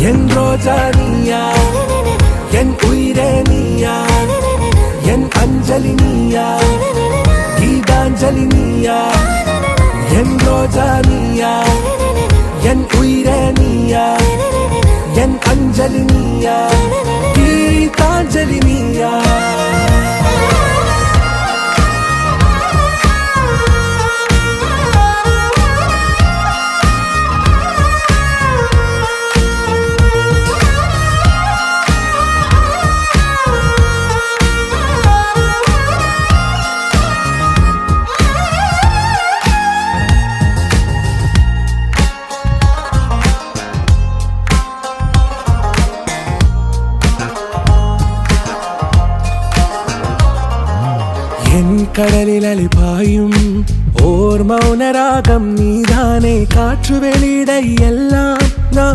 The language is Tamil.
என் ரோஜா நீயா, என் உயிரே நீயா, என் அஞ்சலி நீயா, கீதாஞ்சலி நீயா. என் ரோஜா நீயா, என் உயிரே நீயா, என் அஞ்சலி நீயா, கீதாஞ்சலி நீயா. என் கடலில் அலிபாயும் ஓர் மௌன ராகம் நீதானே. காற்று வெளியிட எல்லாம்